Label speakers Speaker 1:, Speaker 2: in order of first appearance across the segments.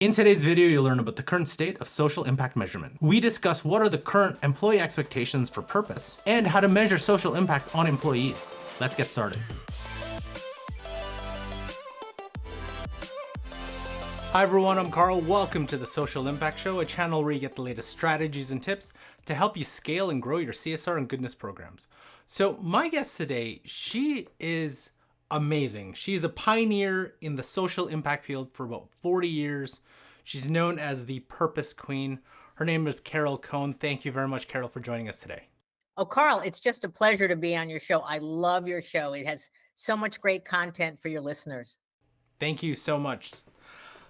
Speaker 1: In today's video, you'll learn about the current state of social impact measurement. We discuss what are the current employee expectations for purpose and how to measure social impact on employees. Let's get started. Hi everyone, I'm Carl. Welcome to the Social Impact Show, a channel where you get the latest strategies and tips to help you scale and grow your CSR and goodness programs. So my guest today, she is amazing. She's a pioneer in the social impact field for about 40 years. She's known as the Purpose Queen. Her name is Carole Cone. Thank you very much, Carole, for joining us today.
Speaker 2: Oh, Carl, it's just a pleasure to be on your show. I love your show. It has so much great content for your listeners.
Speaker 1: Thank you so much.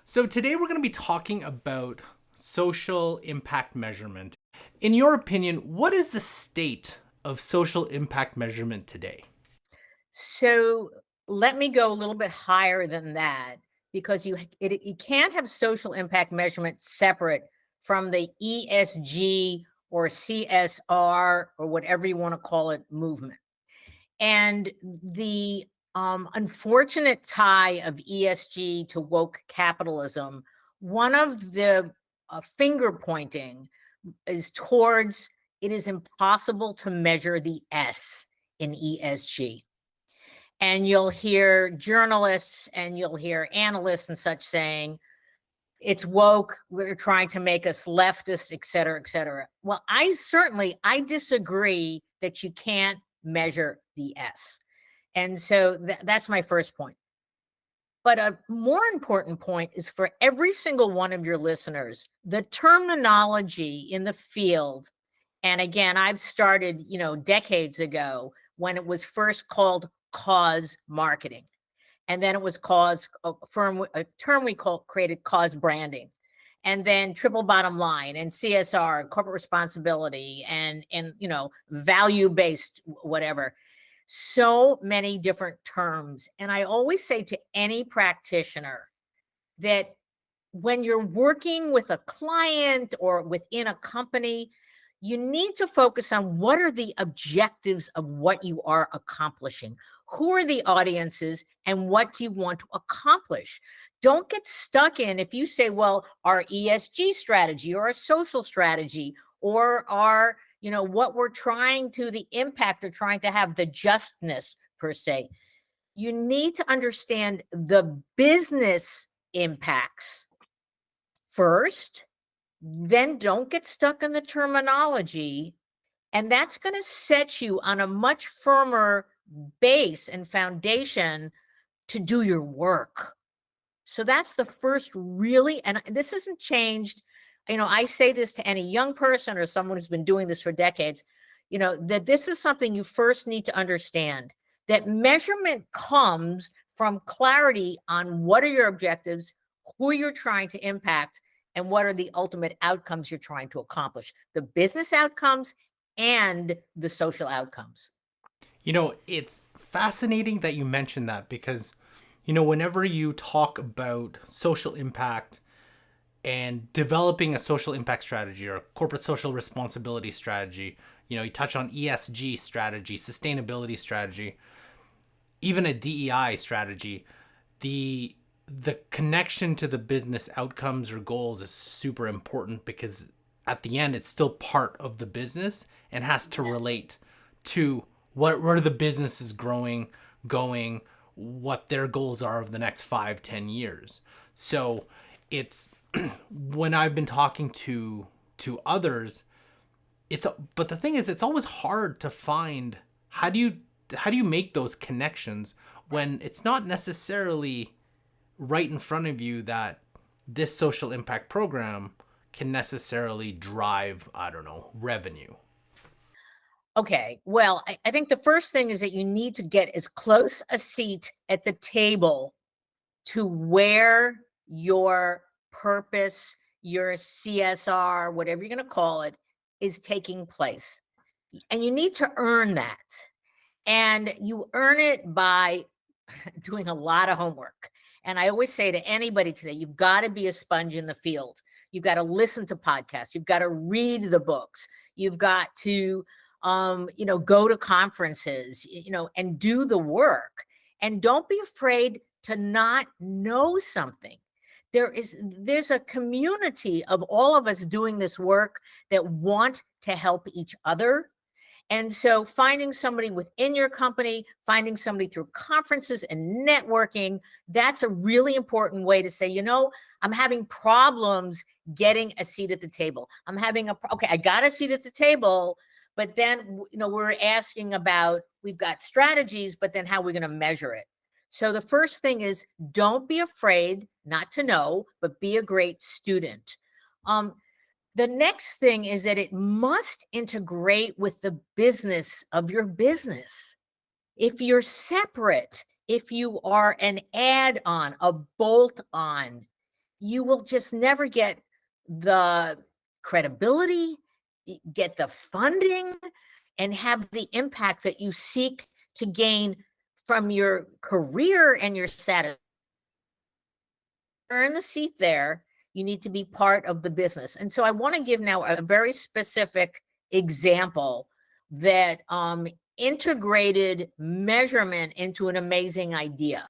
Speaker 1: So today we're going to be talking about social impact measurement. In your opinion, what is the state of social impact measurement today?
Speaker 2: So let me go a little bit higher than that, because you can't have social impact measurement separate from the ESG or CSR or whatever you want to call it movement. And the unfortunate tie of ESG to woke capitalism, one of the finger pointing is towards it is impossible to measure the S in ESG. And you'll hear journalists and you'll hear analysts and such saying, it's woke, we're trying to make us leftist, et cetera, et cetera. Well, I disagree that you can't measure the S. And so that's my first point. But a more important point is for every single one of your listeners, the terminology in the field. And again, I've started, decades ago when it was first called cause marketing. And then it was a term we created cause branding. And then triple bottom line and CSR, corporate responsibility, and value-based whatever. So many different terms. And I always say to any practitioner that when you're working with a client or within a company, you need to focus on what are the objectives of what you are accomplishing. Who are the audiences and what do you want to accomplish? Don't get stuck in, if you say, well, our ESG strategy or our social strategy or our, what we're trying to, the impact or trying to have, the justness per se. You need to understand the business impacts first, then don't get stuck in the terminology. And that's going to set you on a much firmer base and foundation to do your work. So that's the first really, and this hasn't changed. I say this to any young person or someone who's been doing this for decades, that this is something you first need to understand, that measurement comes from clarity on what are your objectives, who you're trying to impact, and what are the ultimate outcomes you're trying to accomplish, the business outcomes and the social outcomes.
Speaker 1: It's fascinating that you mentioned that because, whenever you talk about social impact and developing a social impact strategy or a corporate social responsibility strategy, you touch on ESG strategy, sustainability strategy, even a DEI strategy, the connection to the business outcomes or goals is super important because at the end, it's still part of the business and has to relate to where the business is going, what their goals are over the next 5-10 years. So it's when I've been talking to others, but the thing is, it's always hard to find how do you make those connections when it's not necessarily right in front of you that this social impact program can necessarily drive, revenue.
Speaker 2: Okay, well, I think the first thing is that you need to get as close a seat at the table to where your purpose, your CSR, whatever you're going to call it, is taking place. And you need to earn that. And you earn it by doing a lot of homework. And I always say to anybody today, you've got to be a sponge in the field. You've got to listen to podcasts. You've got to read the books. You've got to, go to conferences, and do the work. And don't be afraid to not know something. there's a community of all of us doing this work that want to help each other. And so finding somebody within your company, finding somebody through conferences and networking, that's a really important way to say, you know, I'm having problems getting a seat at the table. Okay, I got a seat at the table, but then, you know, we're asking about, we've got strategies, but then how are we going to measure it? So the first thing is, don't be afraid not to know, but be a great student. The next thing is that it must integrate with the business of your business. If you're separate, if you are an add-on, a bolt-on, you will just never get the credibility, get the funding, and have the impact that you seek to gain from your career and your satisfaction. Earn the seat there, you need to be part of the business. And so I want to give now a very specific example that integrated measurement into an amazing idea.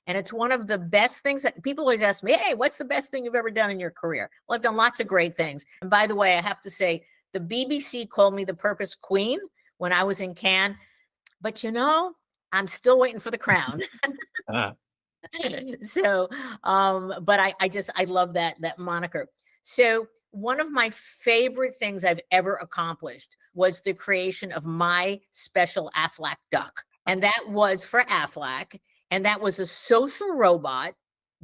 Speaker 2: And it's one of the best things that people always ask me, hey, what's the best thing you've ever done in your career? Well, I've done lots of great things. And by the way, I have to say, the BBC called me the Purpose Queen when I was in Cannes. But you know, I'm still waiting for the crown. So, but I love that moniker. So one of my favorite things I've ever accomplished was the creation of my special Aflac duck. And that was for Aflac. And that was a social robot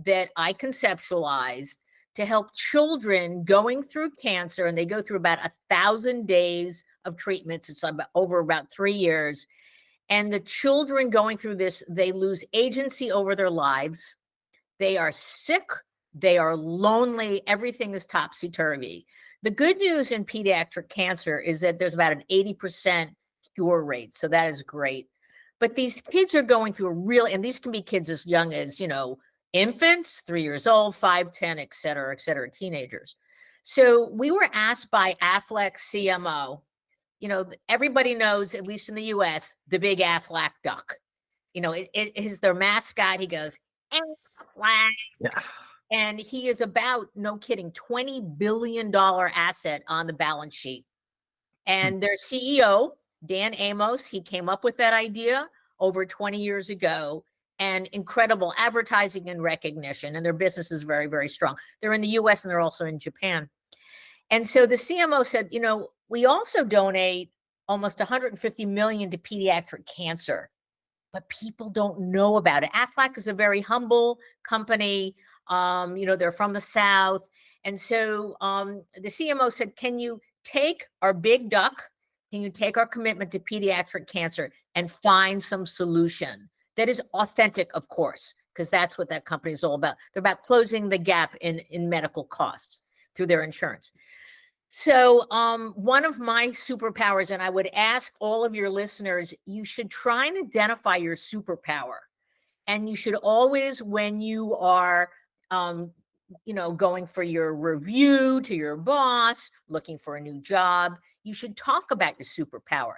Speaker 2: that I conceptualized to help children going through cancer. And they go through about 1,000 days of treatments. It's over about 3 years. And the children going through this, they lose agency over their lives. They are sick. They are lonely. Everything is topsy-turvy. The good news in pediatric cancer is that there's about an 80% cure rate. So that is great. But these kids are going through and these can be kids as young as, you know, infants, 3 years old, 5, 10, et cetera, teenagers. So we were asked by Aflac CMO, you know, everybody knows, at least in the US, the big Aflac duck. You know, it is their mascot. He goes, Aflac.
Speaker 1: Yeah.
Speaker 2: And he is about, no kidding, $20 billion asset on the balance sheet. And their CEO, Dan Amos, he came up with that idea over 20 years ago, and incredible advertising and recognition. And their business is very, very strong. They're in the US and they're also in Japan. And so the CMO said, you know, we also donate almost $150 million to pediatric cancer, but people don't know about it. Aflac is a very humble company. You know, they're from the South. And so the CMO said, can you take our big duck? Can you take our commitment to pediatric cancer and find some solution that is authentic, of course, because that's what that company is all about. They're about closing the gap in medical costs through their insurance. So one of my superpowers, and I would ask all of your listeners, you should try and identify your superpower. And you should always, when you are, you know, going for your review to your boss, looking for a new job, you should talk about your superpower.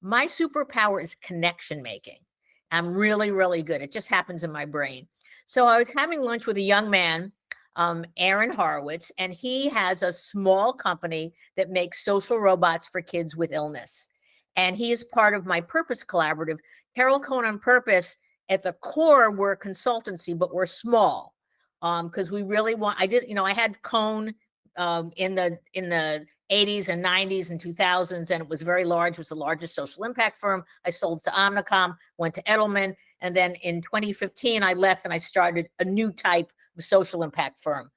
Speaker 2: My superpower is connection making. I'm really, really good. It just happens in my brain. So I was having lunch with a young man, Aaron Horowitz, and he has a small company that makes social robots for kids with illness. And he is part of my Purpose Collaborative. Carole Cone on Purpose, at the core, we're a consultancy, but we're small because we really want, I had Cone in the 80s and 90s and 2000s, and it was very large. It was the largest social impact firm. I sold to Omnicom, went to Edelman. And then in 2015, I left and I started a new type of social impact firm,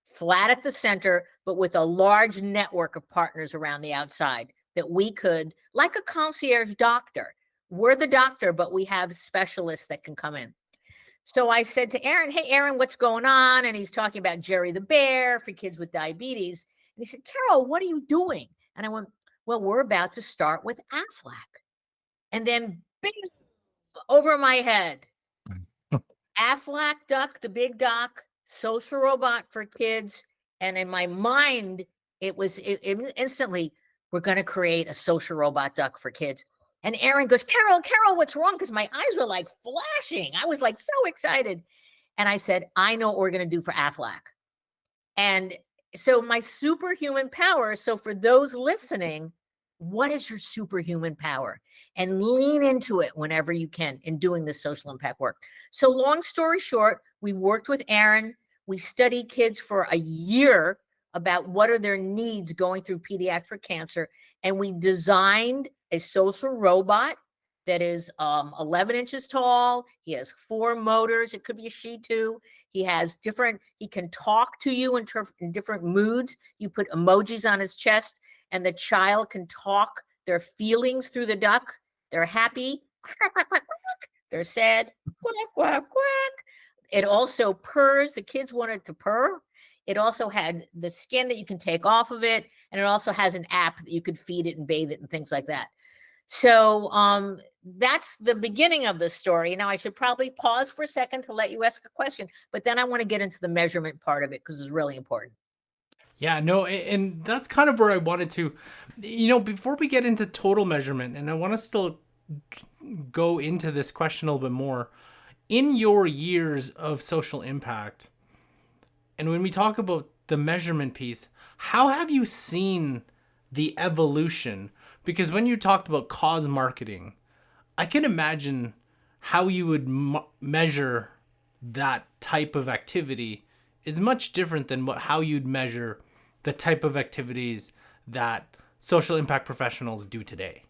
Speaker 2: flat at the center, but with a large network of partners around the outside that we could, like a concierge doctor. We're the doctor, but we have specialists that can come in. So I said to Aaron, hey, Aaron, what's going on? And he's talking about Jerry the Bear for kids with diabetes. And he said, Carole, what are you doing? And I went, well, we're about to start with Aflac. And then bing, over my head, Aflac duck, the big doc, social robot for kids. And in my mind, it instantly, we're going to create a social robot duck for kids. And Aaron goes, Carole, what's wrong? Because my eyes were like flashing. I was like so excited. And I said, I know what we're going to do for Aflac. And so my superhuman power, so for those listening, what is your superhuman power? And lean into it whenever you can in doing this social impact work. So long story short, we worked with Aaron. We studied kids for a year about what are their needs going through pediatric cancer. And we designed a social robot that is 11 inches tall. He has 4 motors. It could be a she too. He can talk to you in different moods. You put emojis on his chest and the child can talk their feelings through the duck. They're happy. They're sad. Quack, quack, quack. It also purrs. The kids wanted to purr. It also had the skin that you can take off of it. And it also has an app that you could feed it and bathe it and things like that. So that's the beginning of the story. Now I should probably pause for a second to let you ask a question, but then I want to get into the measurement part of it because it's really important.
Speaker 1: Yeah, no, and that's kind of where I wanted to, before we get into total measurement, and I want to still go into this question a little bit more. In your years of social impact, and when we talk about the measurement piece, how have you seen the evolution? Because when you talked about cause marketing, I can imagine how you would measure that type of activity is much different than how you'd measure the type of activities that social impact professionals do today.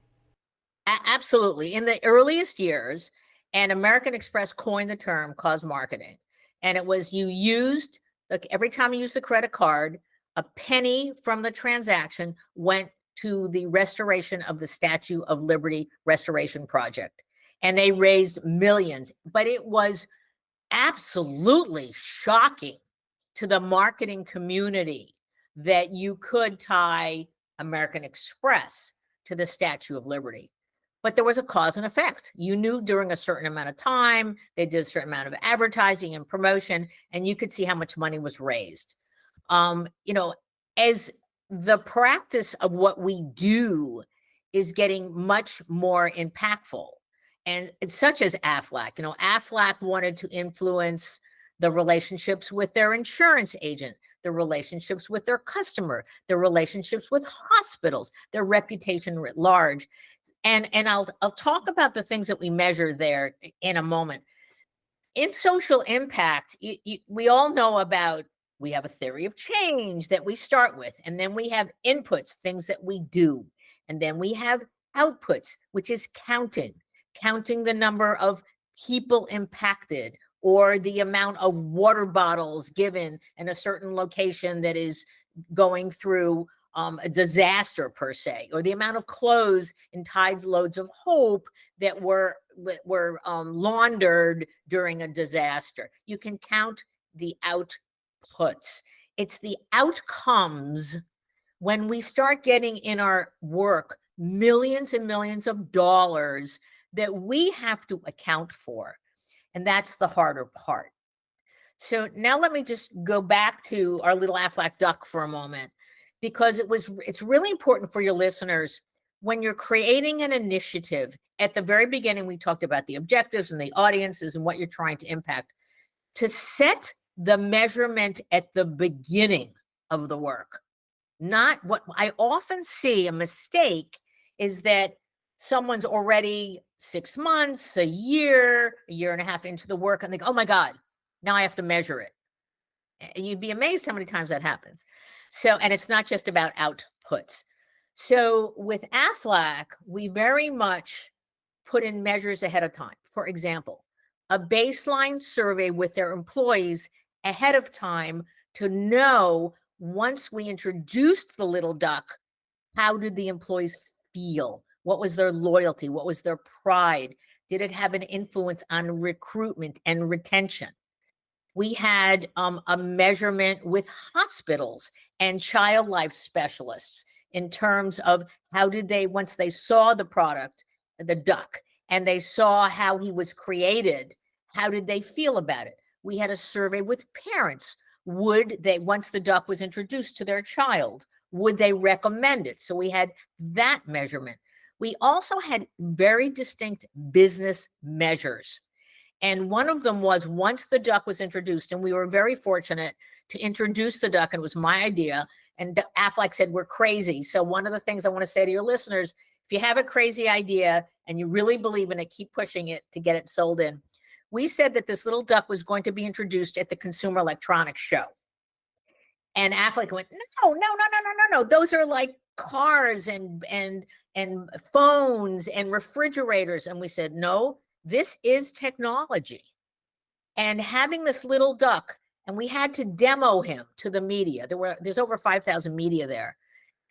Speaker 2: Absolutely. In the earliest years, and American Express coined the term cause marketing. And it was every time you used the credit card, a penny from the transaction went to the restoration of the Statue of Liberty Restoration Project. And they raised millions. But it was absolutely shocking to the marketing community that you could tie American Express to the Statue of Liberty. But there was a cause and effect. You knew during a certain amount of time, they did a certain amount of advertising and promotion, and you could see how much money was raised. As the practice of what we do is getting much more impactful, and it's such as Aflac. Aflac wanted to influence the relationships with their insurance agent, the relationships with their customer, the relationships with hospitals, their reputation writ large. And I'll talk about the things that we measure there in a moment. In social impact, we all know about, we have a theory of change that we start with, and then we have inputs, things that we do, and then we have outputs, which is counting the number of people impacted or the amount of water bottles given in a certain location that is going through a disaster per se, or the amount of clothes in Tide's Loads of Hope that were laundered during a disaster. You can count the outputs. It's the outcomes when we start getting in our work millions and millions of dollars that we have to account for. And that's the harder part. So now let me just go back to our little Aflac duck for a moment, because it's really important for your listeners when you're creating an initiative. At the very beginning, we talked about the objectives and the audiences and what you're trying to impact, to set the measurement at the beginning of the work. Not what I often see a mistake is that someone's already 6 months, a year and a half into the work, and they go, oh my God, now I have to measure it. You'd be amazed how many times that happens. So, and it's not just about outputs. So with Aflac, we very much put in measures ahead of time. For example, a baseline survey with their employees ahead of time to know, once we introduced the little duck, how did the employees feel? What was their loyalty? What was their pride? Did it have an influence on recruitment and retention? We had a measurement with hospitals and child life specialists in terms of how did they, once they saw the product, the duck, and they saw how he was created, how did they feel about it? We had a survey with parents. Would they, once the duck was introduced to their child, would they recommend it? So we had that measurement. We also had very distinct business measures. And one of them was, once the duck was introduced, and we were very fortunate to introduce the duck, and it was my idea. And Aflac said, we're crazy. So one of the things I want to say to your listeners, if you have a crazy idea and you really believe in it, keep pushing it to get it sold in. We said that this little duck was going to be introduced at the Consumer Electronics Show. And Affleck went, no. Those are like cars and phones and refrigerators. And we said, no, this is technology. And having this little duck, and we had to demo him to the media. There's over 5,000 media there.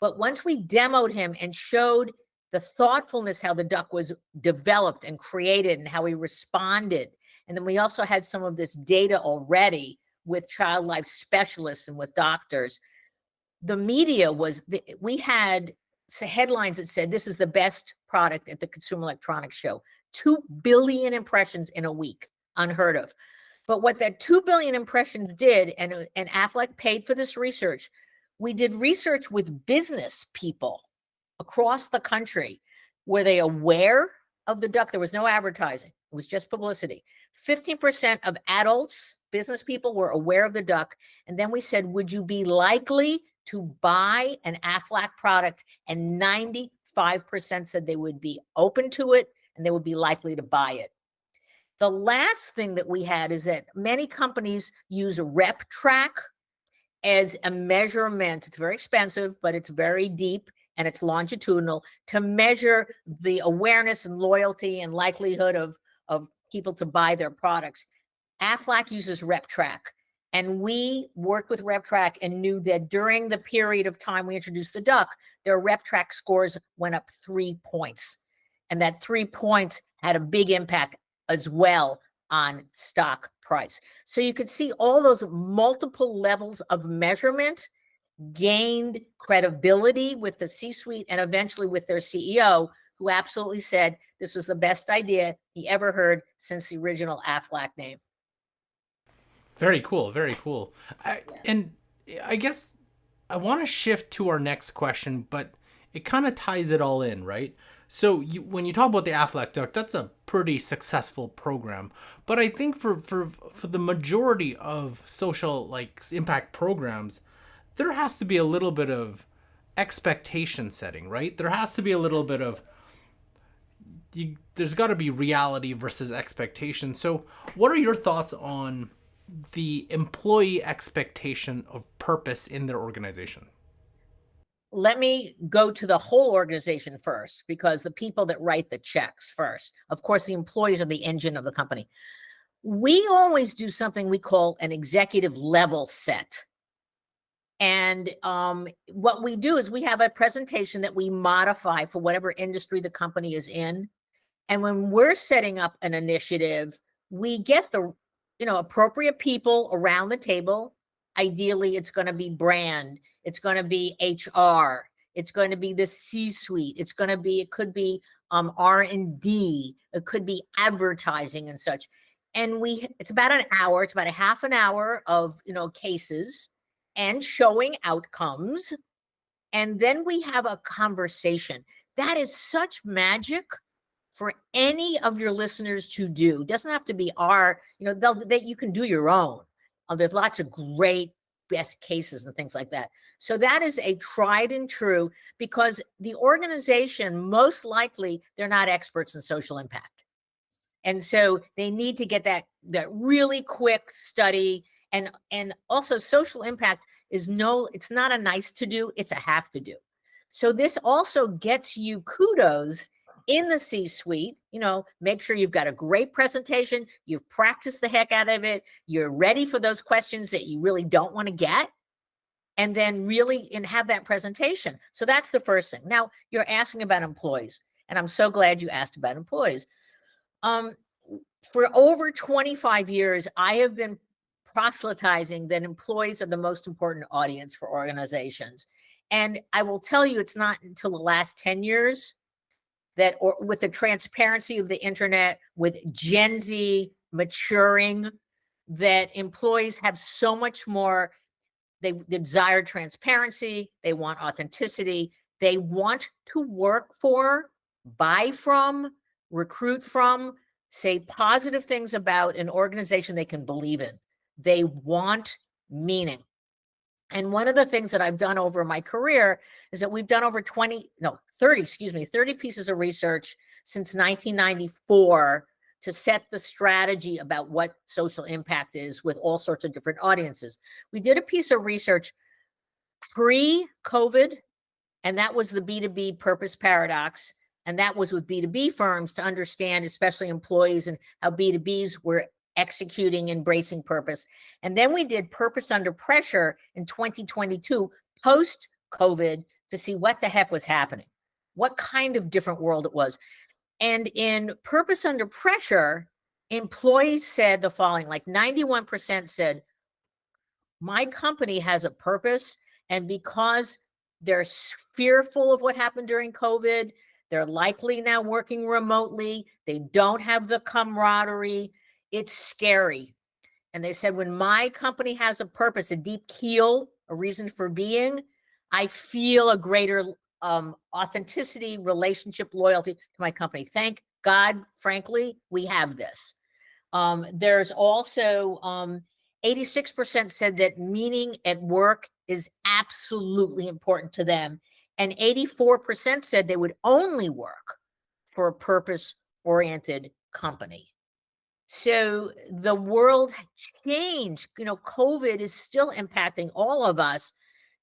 Speaker 2: But once we demoed him and showed the thoughtfulness, how the duck was developed and created and how he responded. And then we also had some of this data already with child life specialists and with doctors. The media we had headlines that said, this is the best product at the Consumer Electronics Show. 2 billion impressions in a week, unheard of. But what that 2 billion impressions did, and Affleck paid for this research, we did research with business people across the country. Were they aware of the duck? There was no advertising. It was just publicity. 15% of adults, business people, were aware of the duck. And then we said, would you be likely to buy an Aflac product? And 95% said they would be open to it and they would be likely to buy it. The last thing that we had is that many companies use Rep Track as a measurement. It's very expensive, but it's very deep and it's longitudinal to measure the awareness and loyalty and likelihood of people to buy their products. Aflac uses Rep Track, and we worked with Rep Track and knew that during the period of time we introduced the duck, their Rep Track scores went up 3 points, and that 3 points had a big impact as well on stock price. So you could see all those multiple levels of measurement gained credibility with the C-suite and eventually with their CEO, who absolutely said this was the best idea he ever heard since the original Aflac name.
Speaker 1: Very cool. Very cool. And I guess I want to shift to our next question, but it kind of ties it all in, right? So when you talk about the Aflac Duck, that's a pretty successful program. But I think for the majority of social impact programs, there has to be a little bit of expectation setting, right? There has to be a little bit of there's got to be reality versus expectation. So what are your thoughts on the employee expectation of purpose in their organization?
Speaker 2: Let me go to the whole organization first, because the people that write the checks first, of course, the employees are the engine of the company. We always do something we call an executive level set. And what we do is we have a presentation that we modify for whatever industry the company is in. And when we're setting up an initiative, we get the appropriate people around the table. Ideally, it's going to be brand, it's going to be HR, it's going to be the C-suite, it could be R&D, it could be advertising and such. And it's about an hour, it's about a half an hour of cases and showing outcomes. And then we have a conversation. That is such magic for any of your listeners to do. It doesn't have to be you can do your own. There's lots of great best cases and things like that. So that is a tried and true, because the organization, most likely, they're not experts in social impact. And so they need to get that really quick study. And also social impact it's not a nice to do, it's a have to do. So this also gets you kudos in the C-suite. Make sure you've got a great presentation, you've practiced the heck out of it, you're ready for those questions that you really don't want to get, and then have that presentation. So that's the first thing. Now you're asking about employees, and I'm so glad you asked about employees. For over 25 years, I have been proselytizing that employees are the most important audience for organizations. And I will tell you, it's not until the last 10 years or with the transparency of the internet, with Gen Z maturing, that employees have so much more. They desire transparency, they want authenticity, they want to work for, buy from, recruit from say positive things about an organization they can believe in. They want meaning. And one of the things that I've done over my career is that we've done over 30 pieces of research since 1994 to set the strategy about what social impact is with all sorts of different audiences. We did a piece of research pre-COVID, and that was the B2B purpose paradox. And that was with B2B firms to understand, especially employees, and how B2Bs were executing, embracing purpose. And then we did purpose under pressure in 2022, post COVID, to see what the heck was happening, what kind of different world it was. And in purpose under pressure, employees said the following, like 91% said, my company has a purpose. And because they're fearful of what happened during COVID, they're likely now working remotely. They don't have the camaraderie. It's scary. And they said, when my company has a purpose, a deep keel, a reason for being, I feel a greater authenticity, relationship, loyalty to my company. Thank God, frankly, we have this. There's also 86% said that meaning at work is absolutely important to them. And 84% said they would only work for a purpose-oriented company. So the world changed. COVID is still impacting all of us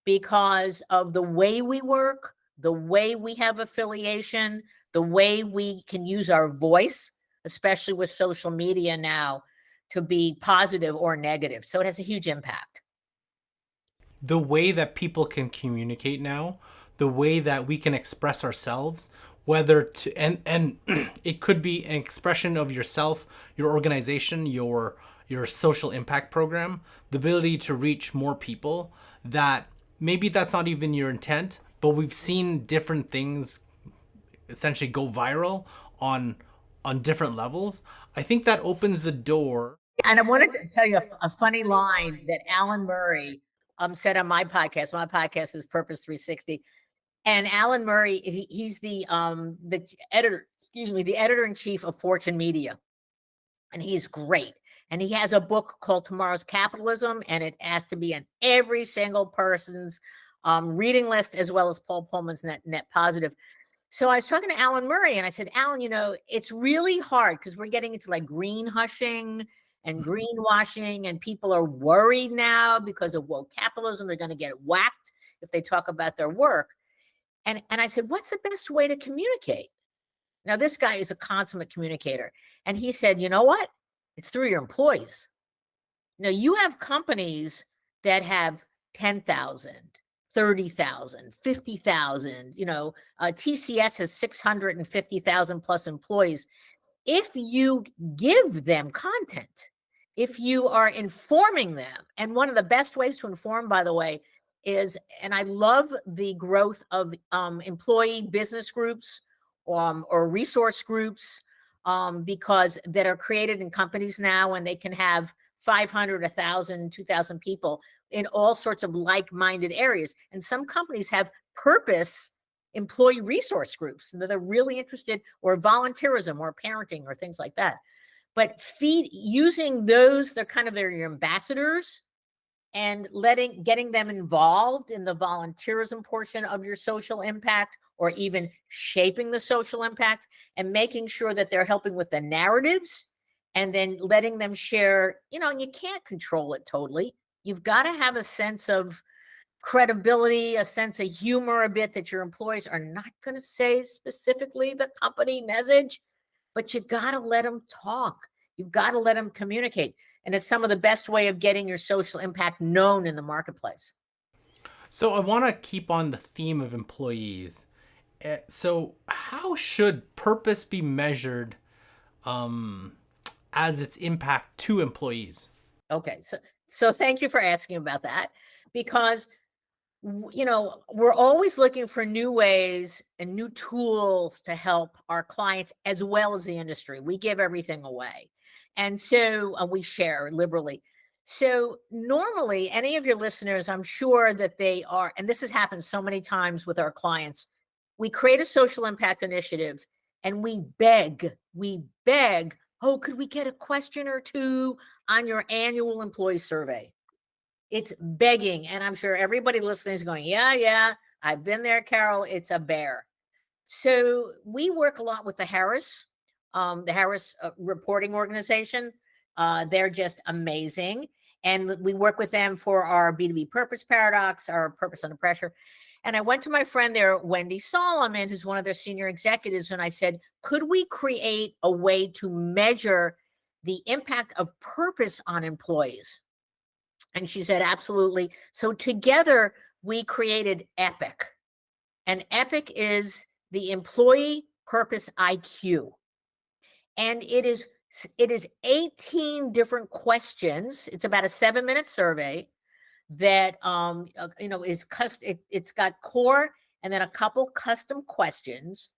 Speaker 2: because of the way we work, the way we have affiliation, the way we can use our voice, especially with social media now, to be positive or negative. So it has a huge impact.
Speaker 1: The way that people can communicate now, the way that we can express ourselves, whether to and it could be an expression of yourself, your organization, your social impact program, the ability to reach more people, that maybe that's not even your intent, but we've seen different things essentially go viral on different levels. I think that opens the door.
Speaker 2: And I wanted to tell you a funny line that Alan Murray said on my podcast. My podcast is Purpose 360. And Alan Murray, he's the editor, the editor-in-chief of Fortune Media. And he's great. And he has a book called Tomorrow's Capitalism, and it has to be on every single person's reading list, as well as Paul Pullman's Net Positive. So I was talking to Alan Murray, and I said, Alan, it's really hard because we're getting into like green hushing and greenwashing, and people are worried now because of woke capitalism. They're going to get whacked if they talk about their work. And I said, what's the best way to communicate? Now, this guy is a consummate communicator. And he said, you know what? It's through your employees. You have companies that have 10,000, 30,000, 50,000, TCS has 650,000 plus employees. If you give them content, if you are informing them, and one of the best ways to inform, by the way, is, and I love the growth of employee business groups or resource groups because that are created in companies now, and they can have 500, 1,000, 2,000 people in all sorts of like-minded areas. And some companies have purpose employee resource groups that are really interested, or volunteerism or parenting or things like that. But using those, they're your ambassadors, and getting them involved in the volunteerism portion of your social impact, or even shaping the social impact, and making sure that they're helping with the narratives, and then letting them share, and you can't control it totally. You've got to have a sense of credibility, a sense of humor a bit, that your employees are not going to say specifically the company message, but you got to let them talk. You've got to let them communicate. And it's some of the best way of getting your social impact known in the marketplace.
Speaker 1: So I want to keep on the theme of employees. So how should purpose be measured as its impact to employees?
Speaker 2: Okay, so thank you for asking about that, because we're always looking for new ways and new tools to help our clients as well as the industry. We give everything away, and so we share liberally. So normally, any of your listeners, I'm sure that they are, and this has happened so many times with our clients, we create a social impact initiative, and we beg Oh, could we get a question or two on your annual employee survey? It's begging. And I'm sure everybody listening is going, yeah, yeah, I've been there, Carole. It's a bear. So we work a lot with the Harris reporting organization. They're just amazing. And we work with them for our B2B purpose paradox, our purpose under pressure. And I went to my friend there, Wendy Solomon, who's one of their senior executives, and I said, could we create a way to measure the impact of purpose on employees? And she said, absolutely. So together we created EpiQ. And EpiQ is the employee purpose IQ. And it is 18 different questions. It's about a 7-minute survey that it's got core and then a couple custom questions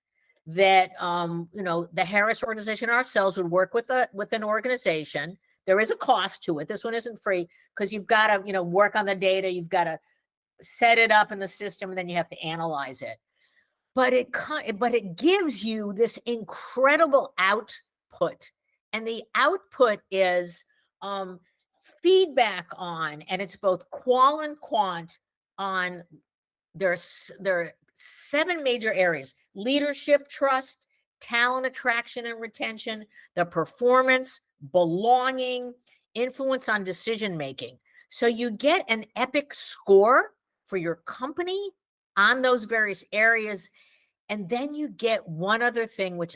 Speaker 2: that the Harris organization ourselves would work with an organization. There is a cost to it. This one isn't free because you've got to work on the data, you've got to set it up in the system, and then you have to analyze it. But it gives you this incredible output, and the output is feedback on, and it's both qual and quant on. There are 7 major areas: leadership, trust, talent attraction and retention, the performance, belonging, influence on decision making. So you get an EpiQ score for your company on those various areas. And then you get one other thing, which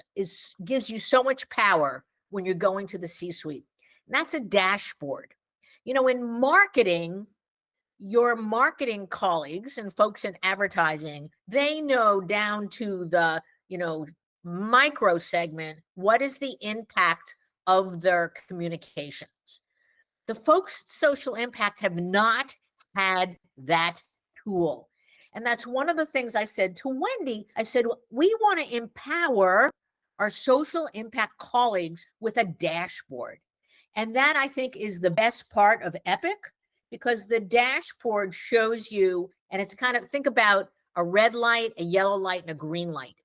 Speaker 2: gives you so much power when you're going to the C-suite. And that's a dashboard. In marketing, your marketing colleagues and folks in advertising, they know down to the, micro segment, what is the impact of their communications. The folks social impact have not had that tool. And that's one of the things I said to Wendy. I said, we want to empower our social impact colleagues with a dashboard. And that, I think, is the best part of EpiQ, because the dashboard shows you, and it's kind of, think about a red light, a yellow light, and a green light.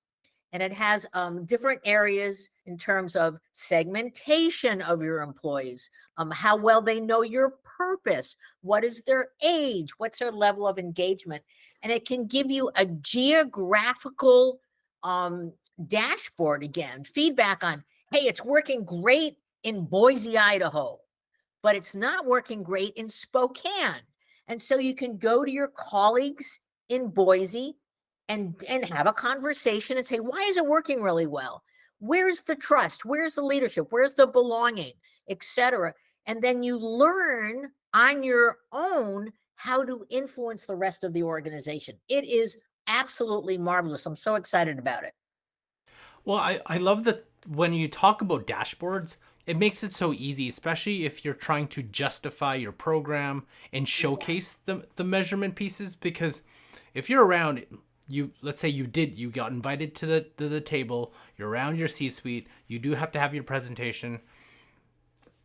Speaker 2: And it has different areas in terms of segmentation of your employees, how well they know your purpose, what is their age, what's their level of engagement. And it can give you a geographical dashboard, again, feedback on, hey, it's working great in Boise, Idaho, but it's not working great in Spokane. And so you can go to your colleagues in Boise and have a conversation and say, why is it working really well? Where's the trust? Where's the leadership? Where's the belonging, etc.? And then you learn on your own how to influence the rest of the organization. It is absolutely marvelous. I'm so excited about it.
Speaker 1: Well, I love that when you talk about dashboards, it makes it so easy, especially if you're trying to justify your program and showcase the measurement pieces. Because if you're around, let's say you got invited to the table, you're around your C-suite, you do have to have your presentation.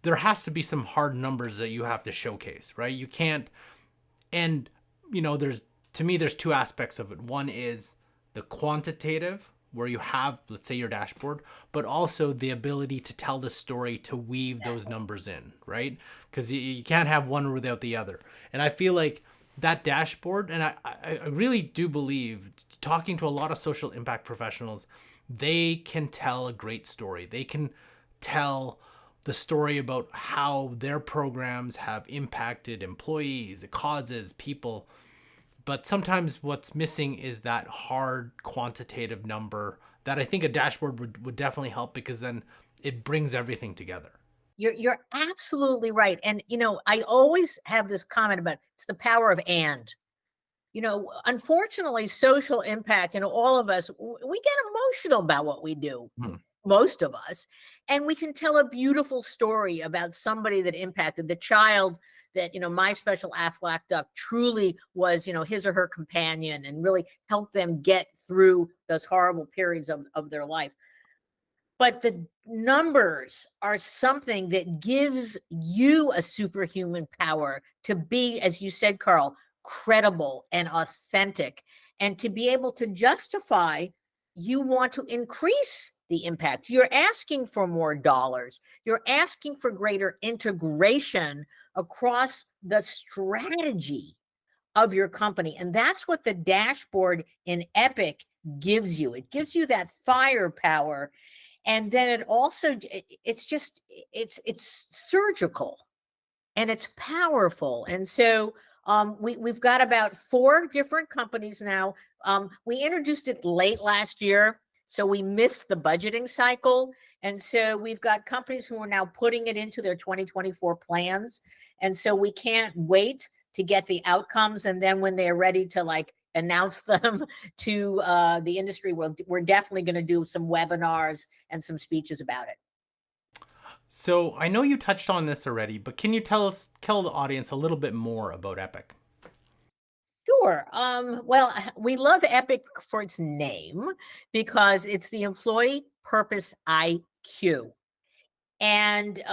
Speaker 1: There has to be some hard numbers that you have to showcase, right? You can't, and there's 2 aspects of it. One is the quantitative, where you have, let's say, your dashboard, but also the ability to tell the story, to weave those numbers in, right? Because you can't have one without the other. And I feel like that dashboard, and I really do believe, talking to a lot of social impact professionals, they can tell a great story. They can tell the story about how their programs have impacted employees, causes, people. But sometimes what's missing is that hard quantitative number that I think a dashboard would definitely help, because then it brings everything together.
Speaker 2: You're absolutely right. And I always have this comment about, it's the power of and. Unfortunately, social impact, all of us, we get emotional about what we do, most of us. And we can tell a beautiful story about somebody that impacted the child that, my special Aflac duck truly was, his or her companion, and really helped them get through those horrible periods of their life. But the numbers are something that gives you a superhuman power to be, as you said, Carole, credible and authentic, and to be able to justify you want to increase the impact. You're asking for more dollars. You're asking for greater integration across the strategy of your company. And that's what the dashboard in EpiQ gives you. It gives you that firepower. And then it also, it's surgical and it's powerful. And so we've got about 4 different companies now. We introduced it late last year, so we missed the budgeting cycle. And so we've got companies who are now putting it into their 2024 plans. And so we can't wait to get the outcomes. And then when they're ready to like announce them to the industry, we're definitely going to do some webinars and some speeches about it.
Speaker 1: So I know you touched on this already, but can you tell the audience a little bit more about EpiQ?
Speaker 2: Sure. Well, we love EpiQ for its name because it's the Employee Purpose IQ. And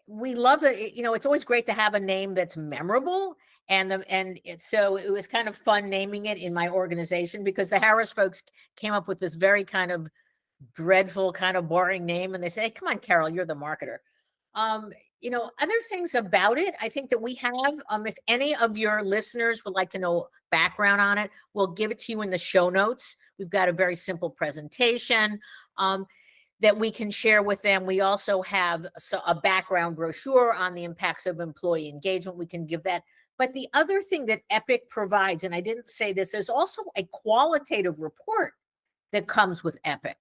Speaker 2: we love it. You know, it's always great to have a name that's memorable. So it was kind of fun naming it in my organization because the Harris folks came up with this very kind of dreadful, kind of boring name. And they say, hey, come on, Carole, you're the marketer. You know, other things about it, I think that we have, if any of your listeners would like to know background on it, we'll give it to you in the show notes. We've got a very simple presentation that we can share with them. We also have a background brochure on the impacts of employee engagement. We can give that. But the other thing that EpiQ provides, and I didn't say this, there's also a qualitative report that comes with EpiQ.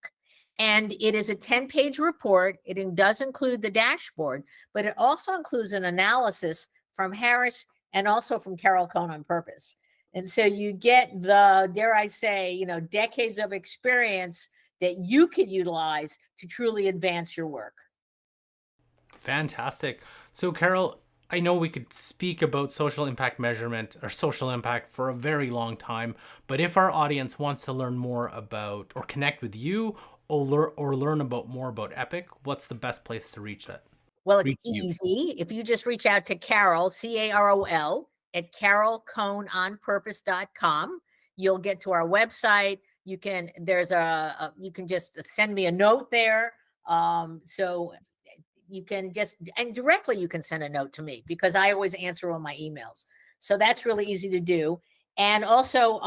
Speaker 2: And it is a 10-page report. It does include the dashboard, but it also includes an analysis from Harris and also from Carole Cone on Purpose. And so you get the, dare I say, you know, decades of experience that you could utilize to truly advance your work.
Speaker 1: Fantastic. So Carole, I know we could speak about social impact measurement or social impact for a very long time, but if our audience wants to learn more about or connect with you or learn more about EpiQ, what's the best place to reach that?
Speaker 2: Well, it's easy. If you just reach out to Carole, Carol, at CaroleConeOnPurpose.com, you'll get to our website. You can just send me a note there. So you can and directly you can send a note to me because I always answer all my emails. So that's really easy to do. And also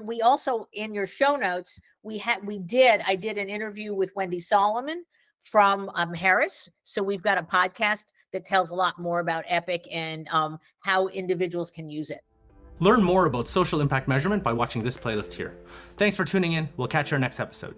Speaker 2: we also in your show notes, I did an interview with Wendy Solomon from Harris. So we've got a podcast that tells a lot more about EpiQ and how individuals can use it.
Speaker 1: Learn more about social impact measurement by watching this playlist here. Thanks for tuning in. We'll catch you our next episode.